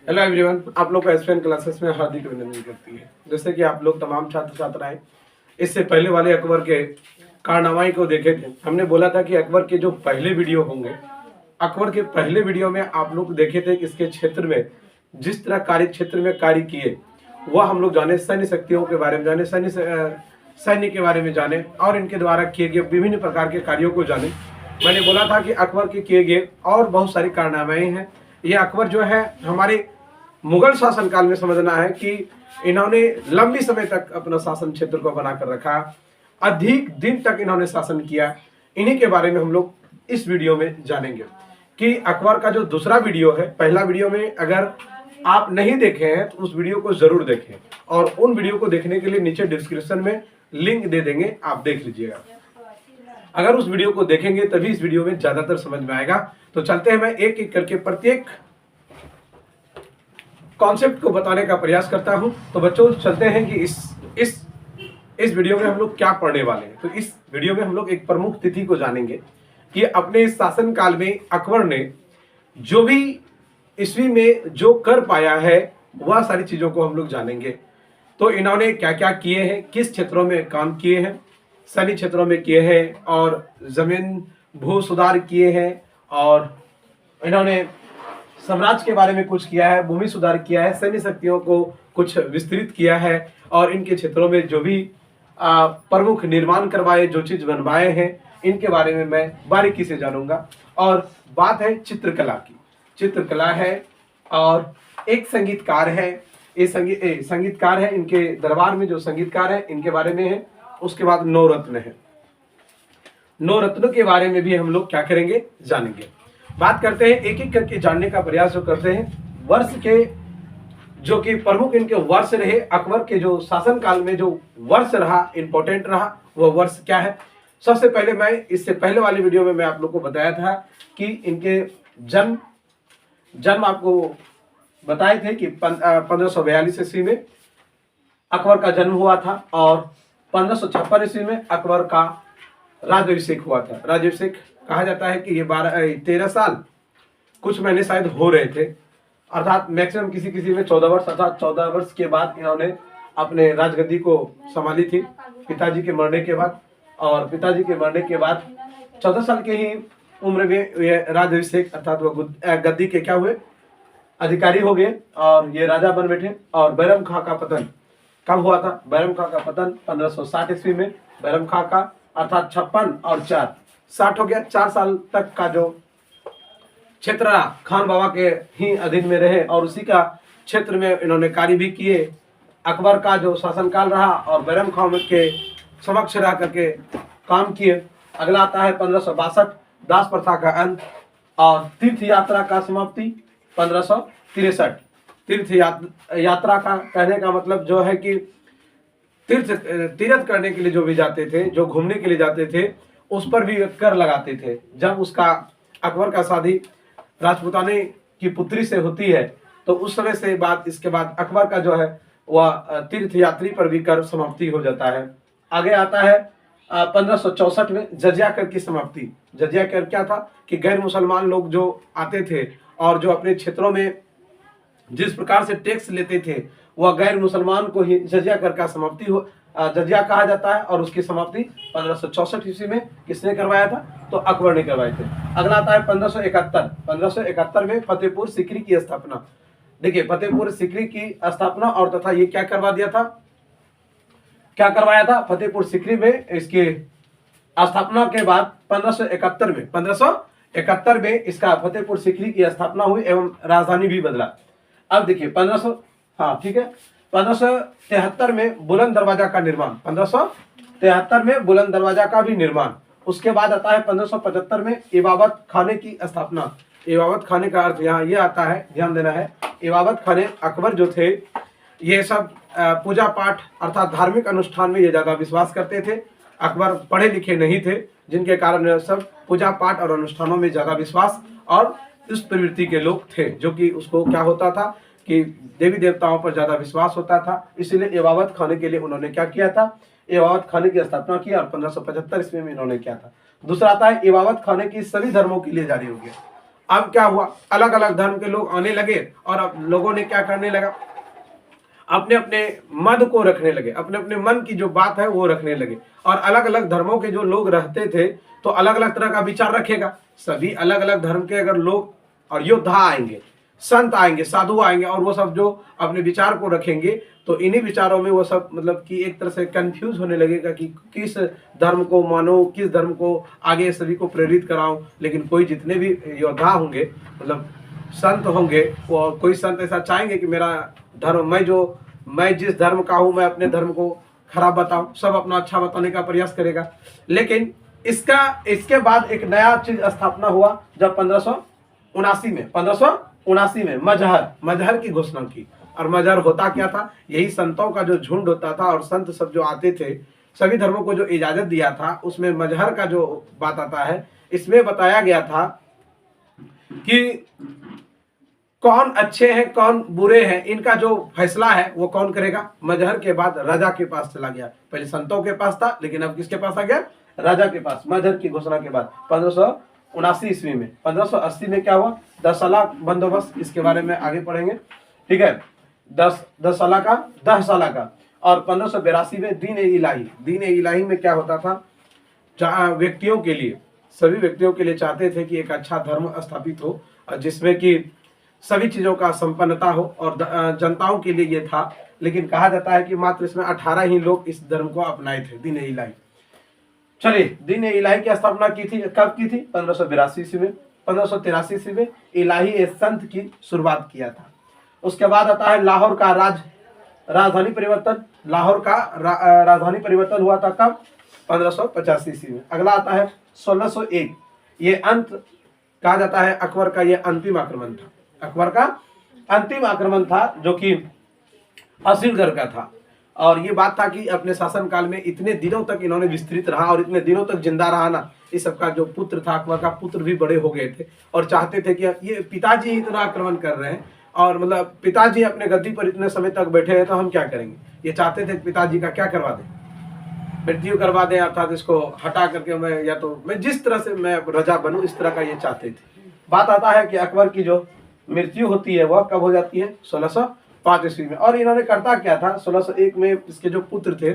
Hello everyone, आप लोग को एसपीएन क्लासेस में हार्दिक अभिनंदन करती है। जैसे कि आप लोग तमाम छात्र छात्राएं इससे पहले वाले अकबर के कारनामाई को देखे थे। हमने बोला था कि अकबर के जो पहले वीडियो होंगे, अकबर के पहले वीडियो में आप लोग देखे थे कि इसके क्षेत्र में जिस तरह कार्य क्षेत्र में कार्य किए वह हम लोग जाने, सैन्य शक्तियों के बारे में जाने, सैन्य के बारे में जाने और इनके द्वारा किए गए विभिन्न प्रकार के कार्यों को जाने। मैंने बोला था कि अकबर के किए गए और बहुत सारी कारनामाएं हैं। ये अकबर जो है हमारे मुगल शासन काल में समझना है कि इन्होंने लंबी समय तक अपना शासन क्षेत्र को बनाकर रखा, अधिक दिन तक इन्होंने शासन किया। इन्हीं के बारे में हम लोग इस वीडियो में जानेंगे कि अकबर का जो दूसरा वीडियो है, पहला वीडियो में अगर आप नहीं देखे हैं तो उस वीडियो को जरूर देखें और उन वीडियो को देखने के लिए नीचे डिस्क्रिप्शन में लिंक दे देंगे, आप देख लीजिएगा। अगर उस वीडियो को देखेंगे तभी इस वीडियो में ज्यादातर समझ में आएगा। तो चलते हैं, मैं एक एक करके प्रत्येक कॉन्सेप्ट को बताने का प्रयास करता हूं। तो बच्चों चलते हैं कि इस वीडियो में हम लोग क्या पढ़ने वाले हैं। तो इस वीडियो में हम लोग एक प्रमुख तिथि को जानेंगे कि अपने शासन काल में अकबर ने जो भी ईस्वी में जो कर पाया है वह सारी चीजों को हम लोग जानेंगे। तो इन्होंने क्या क्या किए हैं, किस क्षेत्रों में काम किए हैं, सैन्य क्षेत्रों में किए हैं और जमीन भू सुधार किए हैं, और इन्होंने साम्राज्य के बारे में कुछ किया है, भूमि सुधार किया है, सैन्य शक्तियों को कुछ विस्तृत किया है और इनके क्षेत्रों में जो भी प्रमुख निर्माण करवाए, जो चीज बनवाए हैं, इनके बारे में मैं बारीकी से जानूंगा। और बात है चित्रकला की। चित्रकला है और एक संगीतकार है, ये संगीतकार है, इनके दरबार में जो संगीतकार है इनके बारे में है। उसके बाद नवरत्न है, नवरत्नों के बारे में भी हम लोग क्या करेंगे, जानेंगे। बात करते हैं, एक एक करके जानने का प्रयास जो करते हैं। वर्ष के जो कि प्रमुख इनके वर्ष रहे, अकबर के जो शासन काल में जो वर्ष रहा, इंपॉर्टेंट रहा, वह वर्ष क्या है। सबसे पहले मैं इससे पहले वाले वीडियो में मैं आप लोग को बताया था कि इनके जन्म आपको बताए थे कि 1542 ईस्वी में अकबर का जन्म हुआ था और 1556 ईस्वी में अकबर का राज्याभिषेक हुआ था। राज्याभिषेक कहा जाता है कि ये 13 साल कुछ महीने शायद हो रहे थे, अर्थात मैक्सिमम किसी किसी में 14 वर्ष, अर्थात 14 वर्ष के बाद इन्होंने अपने राजगद्दी को संभाली थी पिताजी के मरने के बाद। और पिताजी के मरने के बाद 14 साल के ही उम्र में ये राज्याभिषेक अर्थात वो गद्दी के क्या हुए, अधिकारी हो गए और ये राजा बन बैठे। और बैरम खां का पतन कब हुआ था? बैरम खां का पतन 1560 ईस्वी में। बैरम खां का अर्थात 56 और 4 60 हो गया। 4 साल तक का जो क्षेत्र रहा खान बाबा के ही अधीन में रहे और उसी का क्षेत्र में इन्होंने कार्य भी किए। अकबर का जो शासनकाल रहा और बैरम खां के समक्ष रह करके काम किए। अगला आता है 1562, दास प्रथा का अंत और तीर्थ यात्रा का समाप्ति 1563। तीर्थ यात्रा का कहने का मतलब जो है कि तीर्थ करने के लिए जो भी जाते थे, जो घूमने के लिए जाते थे, उस पर भी कर लगाते थे। जब उसका अकबर का शादी राजपूताने की पुत्री से होती है तो उस समय से बाद इसके बाद अकबर का जो है वह तीर्थ यात्री पर भी कर समाप्ति हो जाता है। आगे आता है 1564 में जजिया कर की समाप्ति। जजिया कर क्या था कि गैर मुसलमान लोग जो आते थे और जो अपने क्षेत्रों में जिस प्रकार से टैक्स लेते थे वह गैर मुसलमान को ही जजिया कर का समाप्ति हो, जजिया कहा जाता है। और उसकी समाप्ति 1564 ईस्वी में किसने करवाया था? तो अकबर ने करवाए थे। अगला आता है 1571। 1571 में फतेहपुर सीकरी की स्थापना। देखिए फतेहपुर सीकरी की स्थापना और तथा ये क्या करवा दिया था, क्या करवाया था फतेहपुर सीकरी में। इसकी स्थापना के बाद 1571 में इसका फतेहपुर सीकरी की स्थापना हुई एवं राजधानी भी बदला। अब देखिए 1573 में बुलंद दरवाजा का निर्माण, 1573 में बुलंद दरवाजा का भी निर्माण। उसके बाद आता है 1575 में इबादत खाने की स्थापना। इबादत खाने का अर्थ यहाँ ये आता है, ध्यान देना है। इबादत खाने अकबर जो थे ये सब पूजा पाठ अर्थात धार्मिक अनुष्ठान में ये ज्यादा विश्वास करते थे। अकबर पढ़े लिखे नहीं थे, जिनके कारण सब पूजा पाठ और अनुष्ठानों में ज्यादा विश्वास और इस प्रवृत्ति के लोग थे, जो कि उसको क्या होता था कि देवी देवताओं पर ज्यादा विश्वास होता था। इसीलिए इबादत खाने के लिए उन्होंने क्या किया था, इबादत खाने की स्थापना की और 1575 ईस्वी में इन्होंने किया था। दूसरा आता है इबादत खाने की सभी धर्मों के लिए जारी हो गया। अब क्या हुआ, अलग अलग धर्म के लोग आने लगे और अब लोगों ने क्या करने लगा, अपने अपने मत को रखने लगे, अपने अपने मन की जो बात है वो रखने लगे। और अलग अलग धर्मों के जो लोग रहते थे तो अलग अलग तरह का विचार रखेगा। सभी अलग अलग धर्म के अगर लोग और योद्धा आएंगे, संत आएंगे, साधु आएंगे और वो सब जो अपने विचार को रखेंगे तो इन्हीं विचारों में वो सब मतलब कि एक तरह से कंफ्यूज होने लगेगा कि किस धर्म को मानो, किस धर्म को आगे सभी को प्रेरित कराऊं। लेकिन कोई जितने भी योद्धा होंगे मतलब संत होंगे, वो कोई संत ऐसा चाहेंगे कि मेरा धर्म, मैं जिस धर्म का हूं मैं अपने धर्म को खराब बताऊं, सब अपना अच्छा बताने का प्रयास करेगा। लेकिन इसके बाद एक नया चीज स्थापना हुआ जब 1579 में मजहर की घोषणा की। और मजहर होता क्या था, यही संतों का जो झुंड होता था और संत सब जो आते थे, सभी धर्मों को जो इजाजत दिया था उसमें मजहर का जो बात आता है, इसमें बताया गया था कि कौन अच्छे हैं कौन बुरे हैं, इनका जो फैसला है वो कौन करेगा। मजहर के बाद राजा के पास चला गया, पहले संतों के पास था लेकिन अब किसके पास आ गया, राजा के पास। मजहर की घोषणा के बाद 1579 ईस्वी में। 1580 में क्या हुआ, 10 साल बंदोबस्त, इसके बारे में आगे पढ़ेंगे, ठीक है। 10 साल का। और 1582 में दीन इलाही में क्या होता था, व्यक्तियों के लिए, सभी व्यक्तियों के लिए चाहते थे कि एक अच्छा धर्म स्थापित हो जिसमें कि सभी चीजों का संपन्नता हो और जनताओं के लिए ये था। लेकिन कहा जाता है कि मात्र इसमें 18 ही लोग इस धर्म को अपनाए थे, दीन इलाही। चलिए, दीन इलाही की स्थापना की थी, कब की थी, 1582 ईस्वी में। 1583 ईस्वी में इलाही एक संत की शुरुआत किया था। उसके बाद आता है लाहौर का राजधानी परिवर्तन। लाहौर का राजधानी परिवर्तन हुआ था कब, 1585 ईस्वी में। अगला आता है 1601, ये अंत कहा जाता है अकबर का ये अंतिम आक्रमण था। अकबर का अंतिम आक्रमण था जो कि असीलगढ़ का था। और ये बात था कि अपने शासन काल में इतने दिनों तक इन्होंने विस्तृत रहा और इतने दिनों तक जिंदा रहा ना, इस सबका जो पुत्र था, अकबर का पुत्र भी बड़े हो गए थे और चाहते थे कि ये पिताजी इतना आक्रमण कर रहे हैं और मतलब पिताजी अपने गद्दी पर इतने समय तक बैठे हैं तो हम क्या करेंगे। ये चाहते थे पिताजी का क्या करवा दें, मृत्यु करवा दें, अर्थात इसको हटा करके मैं या तो मैं जिस तरह से मैं राजा बनूं, इस तरह का ये चाहते थे। बात आता है कि अकबर की जो मृत्यु होती है वह कब हो जाती है, 1605 ईस्वी में। और इन्होंने करता क्या था, 1601 में इसके जो पुत्र थे,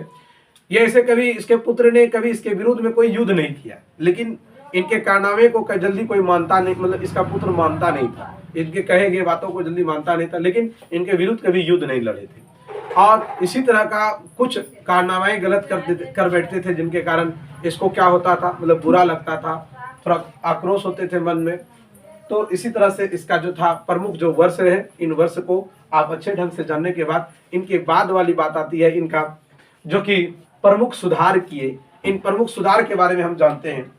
ये ऐसे कभी इसके पुत्र ने कभी इसके विरुद्ध में कोई युद्ध नहीं किया, लेकिन इनके कारनामे को जल्दी कोई मानता नहीं, मतलब इसका पुत्र मानता नहीं था, इनके कहे गए बातों को जल्दी मानता नहीं था, लेकिन इनके विरुद्ध कभी युद्ध नहीं लड़े थे। और इसी तरह का कुछ कारनामे गलत कर बैठते थे जिनके कारण इसको क्या होता था, मतलब बुरा लगता था, थोड़ा आक्रोश होते थे मन में। तो इसी तरह से इसका जो था प्रमुख जो वर्ष है, इन वर्ष को आप अच्छे ढंग से जानने के बाद इनके बाद वाली बात आती है इनका जो कि प्रमुख सुधार किए। इन प्रमुख सुधार के बारे में हम जानते हैं।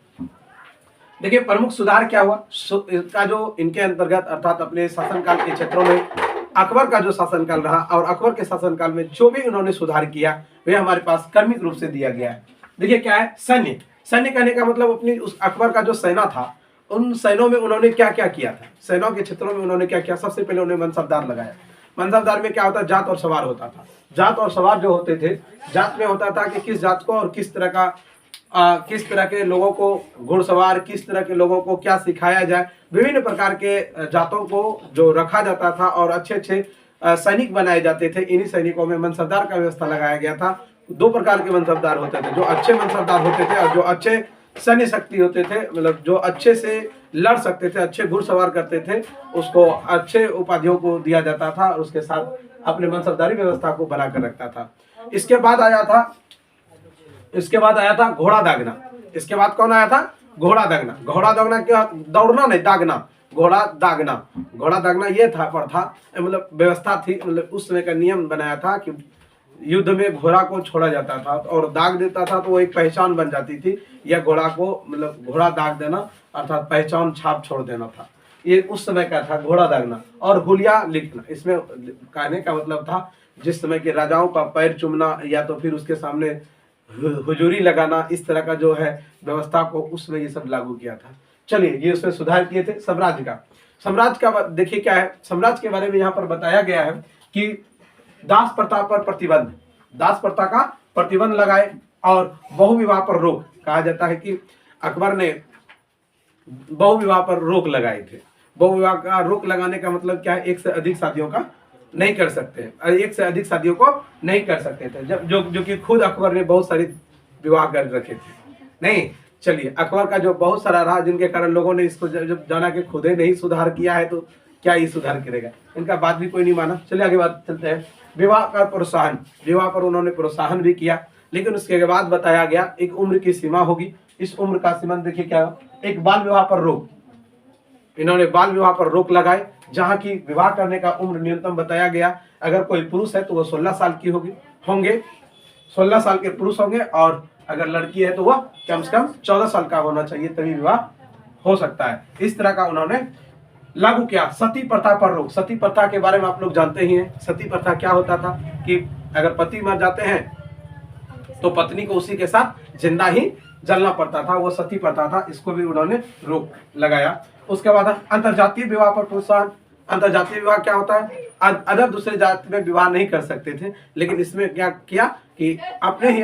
देखिए प्रमुख सुधार क्या हुआ, इसका जो इनके अंतर्गत अर्थात अपने शासनकाल के क्षेत्रों में अकबर का जो शासनकाल रहा और अकबर के शासनकाल में जो भी उन्होंने सुधार किया वह हमारे पास क्रमिक रूप से दिया गया है। देखिए क्या है, सैन्य कहने का मतलब अपनी उस अकबर का जो सेना था, उन सैनों में उन्होंने क्या क्या किया था, सेनाओं के क्षेत्रों में उन्होंने क्या किया। सबसे पहले उन्होंने मनसबदार लगाया। मनसबदार में क्या होता, जात और सवार होता था। जात और सवार जो होते थे, जात में होता था कि किस जात को और किस तरह का किस तरह के लोगों को घुड़सवार, किस तरह के लोगों को क्या सिखाया जाए, विभिन्न प्रकार के जातों को जो रखा जाता था और अच्छे अच्छे सैनिक बनाए जाते थे। इन्हीं सैनिकों में मनसबदार का व्यवस्था लगाया गया था। 2 प्रकार के मनसबदार होते थे, जो अच्छे मनसबदार होते थे और जो अच्छे सैन्य शक्ति होते थे, मतलब जो अच्छे से लड़ सकते थे, अच्छे घुड़सवार करते थे, उसको अच्छे उपाधियों को दिया जाता था और उसके साथ अपने मनसबदारी व्यवस्था को बनाकर रखता था। इसके बाद आया था घोड़ा दागना। इसके बाद कौन आया था, घोड़ा दागना। घोड़ा दागना क्या, दौड़ना नहीं, दागना, घोड़ा दागना। घोड़ा दागना ये था प्रथा, मतलब व्यवस्था थी, मतलब उस समय का नियम बनाया था कि युद्ध में घोड़ा को छोड़ा जाता था और दाग देता था तो वो एक पहचान बन जाती थी, या घोड़ा को मतलब घोड़ा दाग देना अर्थात पहचान छाप छोड़ देना था। ये उस समय का था घोड़ा दागना। और हुलिया लिखना, इसमें कहने का मतलब था जिस समय के राजाओं का पैर चूमना या तो फिर उसके सामने हुजूरी लगाना, इस तरह का जो है व्यवस्था को उसमें ये सब लागू किया था। चलिए, ये उसमें सुधार किए थे। साम्राज्य का देखिए क्या है, साम्राज्य के बारे में यहाँ पर बताया गया है कि दास प्रथा पर प्रतिबंध, दास प्रथा का प्रतिबंध लगाए और बहु विवाह पर रोक। कहा जाता है कि अकबर ने बहुविवाह पर रोक लगाए थे। बहुविवाह का रोक लगाने का मतलब क्या है, एक से अधिक शादियों का नहीं कर सकते, एक से अधिक शादियों को नहीं कर सकते थे, जब जो कि खुद अकबर ने बहुत सारे विवाह कर रखे थे। नहीं, चलिए, अकबर का जो बहुत सारा रहा, जिनके कारण लोगों ने इसको जब जाना कि खुद ही नहीं सुधार किया है तो क्या ये सुधार करेगा, इनका बात भी कोई नहीं माना। चलिए आगे बात चलते हैं। विवाह का प्रोत्साहन, विवाह पर उन्होंने प्रोत्साहन भी किया, लेकिन उसके बाद बताया गया एक उम्र की सीमा होगी। इस उम्र का सीमा देखिए क्या, एक बाल विवाह पर रोक, इन्होंने बाल विवाह पर रोक लगाए, जहां की विवाह करने का उम्र न्यूनतम बताया गया, अगर कोई पुरुष है तो वह 16 साल की होंगे 16 साल के पुरुष होंगे, और अगर लड़की है तो वह कम से कम 14 साल का होना चाहिए, तभी विवाह हो सकता है। इस तरह का उन्होंने लागू किया। सती प्रथा पर रोक, सती प्रथा के बारे में आप लोग जानते ही हैं। सती प्रथा क्या होता था कि अगर पति मर जाते हैं तो पत्नी को उसी के साथ जिंदा ही जलना पड़ता था, वो सती प्रथा था, इसको भी उन्होंने रोक लगाया। उसके बाद अंतरजातीय विवाह पर प्रोत्साहन। अंतरजातीय विवाह क्या होता है, अदर दूसरे जाति में विवाह नहीं कर सकते थे, लेकिन इसमें क्या किया कि अपने ही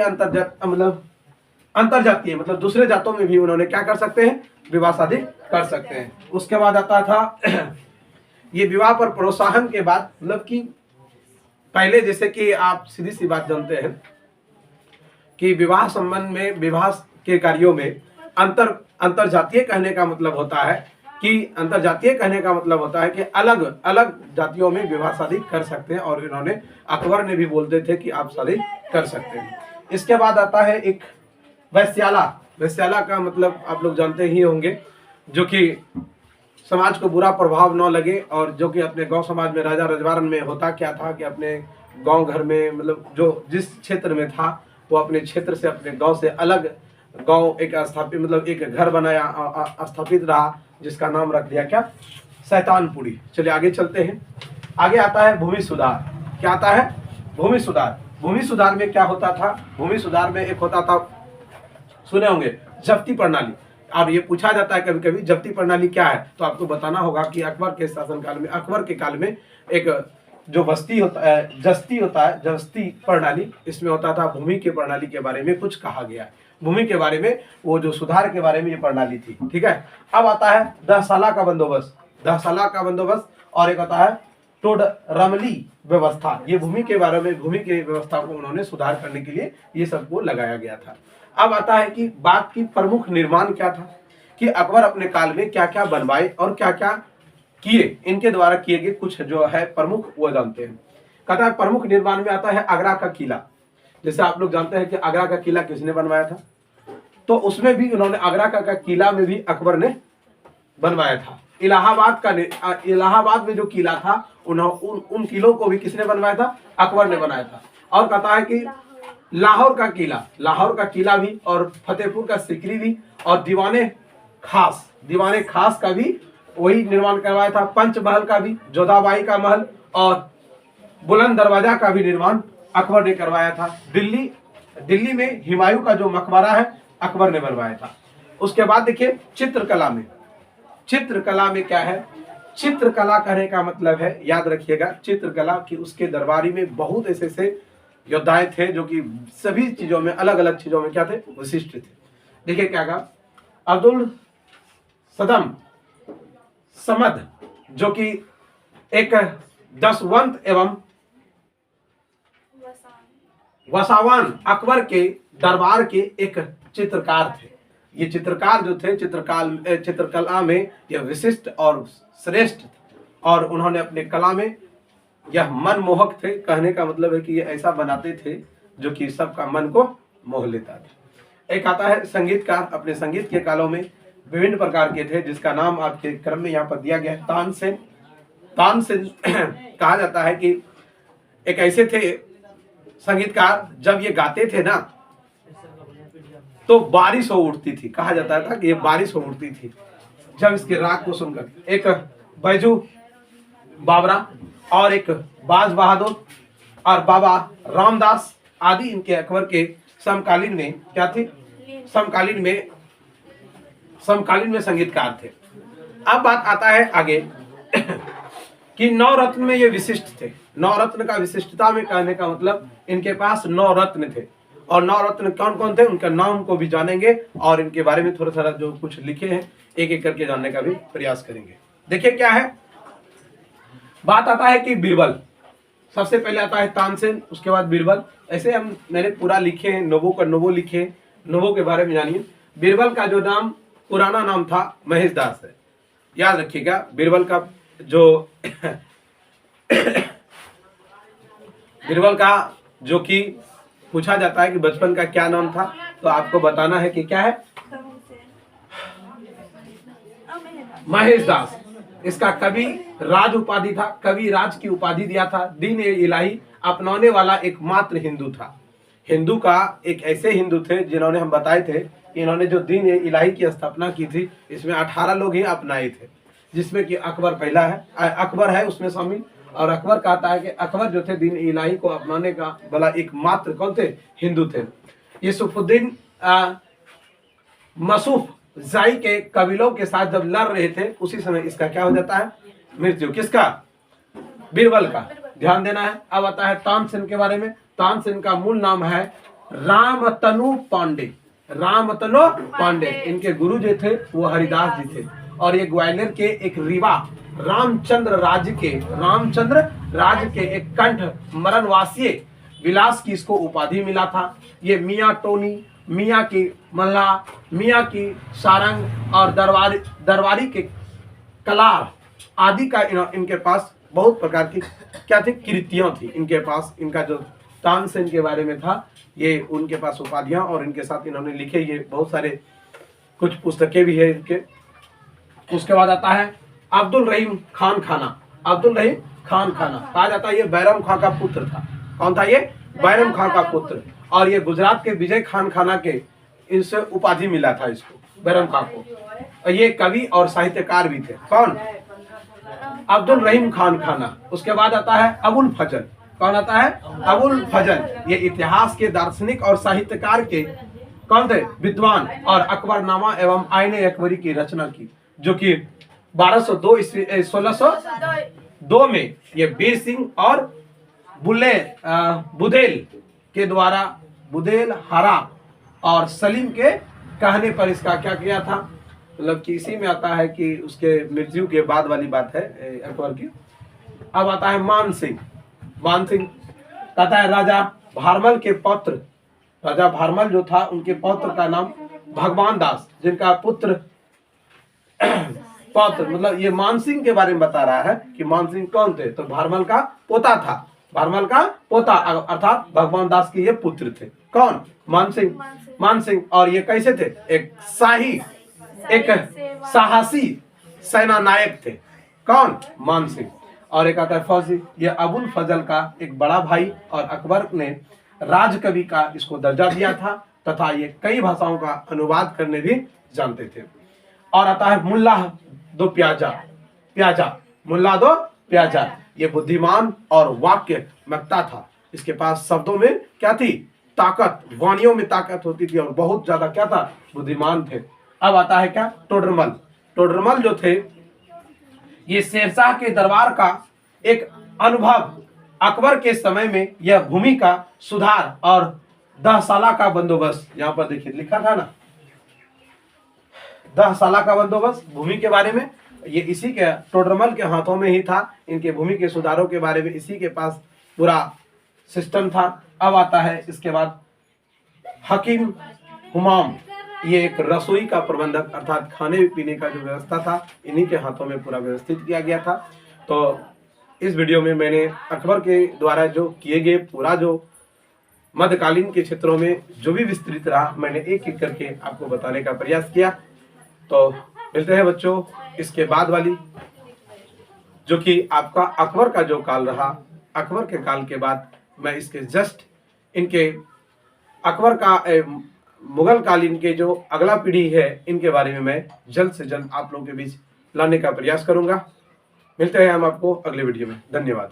अंतरजातीय मतलब दूसरे जातों में भी उन्होंने क्या कर सकते हैं, विवाह शादी कर सकते हैं। उसके बाद आता था ये विवाह पर प्रोत्साहन के बाद, मतलब कि पहले जैसे कि आप सीधी सी बात जानते हैं कि विवाह संबंध में, विवाह के कार्यों में अंतरजातीय कहने का मतलब होता है कि अलग अलग जातियों में विवाह शादी कर सकते हैं, और इन्होंने, अकबर ने भी बोलते थे कि आप शादी कर सकते हैं। इसके बाद आता है एक वैश्याला। वैश्याला का मतलब आप लोग जानते ही होंगे, जो कि समाज को बुरा प्रभाव न लगे, और जो कि अपने गांव समाज में, राजा रजवाड़न में होता क्या था कि अपने गांव घर में, मतलब जो जिस क्षेत्र में था वो अपने क्षेत्र से, अपने गांव से अलग गांव एक स्थापित, मतलब एक घर बनाया, स्थापित रहा, जिसका नाम रख दिया क्या, शैतानपुरी। चलिए आगे चलते हैं। आगे आता है भूमि सुधार। क्या आता है, भूमि सुधार। भूमि सुधार में क्या होता था, भूमि सुधार में एक होता था, सुने होंगे, जब्ती प्रणाली। अब ये पूछा जाता है कभी कभी, जब्ती प्रणाली क्या है, तो आपको बताना होगा कि अकबर के शासनकाल में, अकबर के काल में एक जो बस्ती होता है, जस्ती प्रणाली, इसमें होता था भूमि की प्रणाली के बारे में कुछ कहा गया है। भूमि के बारे में, वो जो सुधार के बारे में ये प्रणाली थी, ठीक है। अब आता है दहसाला का बंदोबस्त, दहसाला का बंदोबस्त, और एक आता है टोडरमली व्यवस्था। ये भूमि के बारे में, भूमि की व्यवस्था को उन्होंने सुधार करने के लिए ये सबको लगाया गया था। अब आता है कि बात की प्रमुख निर्माण क्या था, कि अकबर अपने काल में क्या क्या बनवाए और क्या क्या किए, इनके द्वारा किए गए कुछ जो है प्रमुख, वो जानते हैं। कहता है प्रमुख निर्माण में आता है आगरा का किला। जैसे आप लोग जानते हैं कि आगरा का किला किसने बनवाया था, तो उसमें भी उन्होंने, आगरा का किला में भी अकबर ने बनवाया था। इलाहाबाद में जो किला था, उन किलों को भी किसने बनवाया था, अकबर ने बनाया था। और कहता है कि लाहौर का किला भी, और फतेहपुर का सिकरी भी, और दीवाने खास का भी वही निर्माण करवाया था। पंचमहल का भी, जोधाबाई का महल और बुलंद दरवाजा का भी निर्माण अकबर ने करवाया था। दिल्ली में हुमायूं का जो मकबरा है, अकबर ने बनवाया था। उसके बाद देखिए चित्रकला में क्या है, चित्रकला कहने का मतलब है, याद रखिएगा, चित्रकला की उसके दरबारी में बहुत ऐसे योद्धाएं थे जो कि सभी चीजों में, अलग अलग चीजों में क्या थे, विशिष्ट थे। देखिए क्या कहा, अब्दुल समद, जो कि एक दसवंत एवं वसावान अकबर के दरबार के एक चित्रकार थे। ये चित्रकार जो थे, चित्रकला में यह विशिष्ट और श्रेष्ठ, और उन्होंने अपने कला में यह मनमोहक थे। कहने का मतलब है कि ये ऐसा बनाते थे जो कि सबका मन को मोह लेता था। एक आता है संगीतकार। अपने संगीत के कालों में विभिन्न प्रकार के थे, जिसका नाम आपके क्रम में यहाँ पर दिया गया है, तानसेन कहा जाता है कि एक ऐसे थे संगीतकार, जब ये गाते थे ना तो बारिश हो उठती थी। कहा जाता था कि ये बारिश हो उठती थी जब इसके राग को सुनकर। एक बैजू बाबरा और एक बाज बहादुर और बाबा रामदास आदि इनके अकबर के समकालीन में क्या थे, समकालीन में संगीतकार थे। अब बात आता है आगे कि नवरत्न में ये विशिष्ट थे। नवरत्न का विशिष्टता में कहने का मतलब इनके पास 9 रत्न थे, और 9 रत्न कौन कौन थे उनका नाम को भी जानेंगे और इनके बारे में थोड़ा थोड़ा जो कुछ लिखे हैं एक एक करके जानने का भी प्रयास करेंगे। देखिए क्या है, बात आता है कि बीरबल, सबसे पहले आता है तानसेन, उसके बाद बीरबल। ऐसे मैंने पूरा लिखे हैं, नोबो का नोबो लिखे, नोबो के बारे में जानिए। बीरबल का जो नाम पुराना नाम था महेश दास है, याद रखिएगा। बीरबल का जो बीरबल का जो कि पूछा जाता है कि बचपन का क्या नाम था, तो आपको बताना है कि क्या है, महेश दास। इसका कवि राज उपाधि था, कवि राज की उपाधि दिया था। दीन ए इलाही अपनाने वाला एकमात्र हिंदू था। हिंदू का एक ऐसे हिंदू थे जिन्होंने हम बताए थे कि इन्होंने जो दीन ए इलाही की स्थापना की थी, इसमें 18 लोग ही अपनाए थे, जिसमें कि अकबर पहला है, अकबर है उसमें शामिल। और अकबर कहता है कि अकबर जो थे दीन ए इलाही को अपनाने का वाला एकमात्र कौन थे, हिंदू थे। यूसुफुद्दीन मसूफ जाई के कबीलों के साथ जब लड़ रहे थे, उसी समय इसका क्या हो जाता है, मृत्यु। किसका, बीरबल का, ध्यान देना है। अब आता है तानसेन के बारे में। तानसेन का मूल नाम है रामतनु पांडे, रामतनु पांडे। इनके गुरु जो थे वो हरिदास जी थे, और ये ग्वालियर के एक रीवा रामचंद्र राज्य के एक कंठ मरणवासी विलास की इसको उपाधि मिला था। ये मियाँ टोनी, मियाँ की मल्ला, मियाँ की सारंग और दरबारी के कलार आदि का इनके पास बहुत प्रकार की क्या थी, कृतियां थी इनके पास। इनका जो तानसेन के बारे में था, ये उनके पास उपाधियां, और इनके साथ इन्होंने लिखे ये बहुत सारे कुछ पुस्तकें भी है इनके। उसके बाद आता है अब्दुल रहीम खान खाना। अब्दुल रहीम खान खाना कहा जाता है ये बैरम खां का पुत्र था। कौन था ये, बैरम खां का पुत्र। और ये गुजरात के विजय खान खाना के इनसे उपाधि मिला था इसको, बैरम खां को। और ये कवि और साहित्यकार भी थे। कौन, अब्दुल रहीम खान खाना। उसके बाद आता है अबुल फजल। कौन आता है, अबुल फजल। ये इतिहास के दार्शनिक और साहित्यकार के कौन थे, विद्वान, और अकबरनामा एवं आईने अकबरी की रचना की, जो कि 1602 में ये वीर सिंह और बुदेल के द्वारा, बुदेल हरा और सलीम के कहने पर इसका क्या किया था, मतलब कि इसी में आता है कि उसके मृत्यु के बाद वाली बात है अकबर की। अब आता है मान सिंह। मान सिंह कहता है राजा भारमल के पौत्र, राजा भारमल जो था उनके पौत्र का नाम भगवान दास, जिनका पुत्र पौत्र, मतलब ये मान सिंह के बारे में बता रहा है कि मान सिंह कौन थे, तो भारमल का पोता था, भारमल का पोता, अर्थात भगवान दास के ये पुत्र थे। कौन, मान सिंह। मान सिंह, और ये कैसे थे, एक साहसी सेना नायक थे। कौन, मान सिंह। और एक आता है फौजी। ये अबुल फजल का एक बड़ा भाई, और अकबर ने राजकवि का इसको दर्जा दिया था, तथा ये कई भाषाओं का अनुवाद करने भी जानते थे। और आता है मुल्ला दो प्याजा। मुल्ला दो प्याजा, ये बुद्धिमान और वाक्य वक्ता था। इसके पास शब्दों में क्या थी, ताकत, वाणियों में ताकत होती थी, और बहुत ज्यादा क्या था, बुद्धिमान थे। अब आता है क्या, टोडरमल। टोडरमल जो थे ये शेरशाह के दरबार का एक अनुभव, अकबर के समय में यह भूमि का सुधार और 10 साला का बंदोबस्त, यहाँ पर देखिए लिखा था ना 10 साला का बंदोबस्त भूमि के बारे में, ये इसी के टोडरमल के हाथों में ही था। इनके भूमि के सुधारों के बारे में इसी के पास पूरा सिस्टम था। अब आता है इसके बाद हकीम हुमाम। ये एक रसोई का प्रबंधक, अर्थात खाने पीने का जो व्यवस्था था इन्हीं के हाथों में पूरा व्यवस्थित किया गया था। तो इस वीडियो में मैंने अकबर के द्वारा जो किए गए पूरा जो मध्यकालीन के क्षेत्रों में जो भी विस्तृत रहा, मैंने एक एक करके आपको बताने का प्रयास किया। तो मिलते हैं बच्चों इसके बाद वाली, जो कि आपका अकबर का जो काल रहा, अकबर के काल के बाद मैं इसके जस्ट इनके अकबर का मुगल कालीन के जो अगला पीढ़ी है इनके बारे में मैं जल्द से जल्द आप लोगों के बीच लाने का प्रयास करूंगा। मिलते हैं हम आपको अगले वीडियो में। धन्यवाद।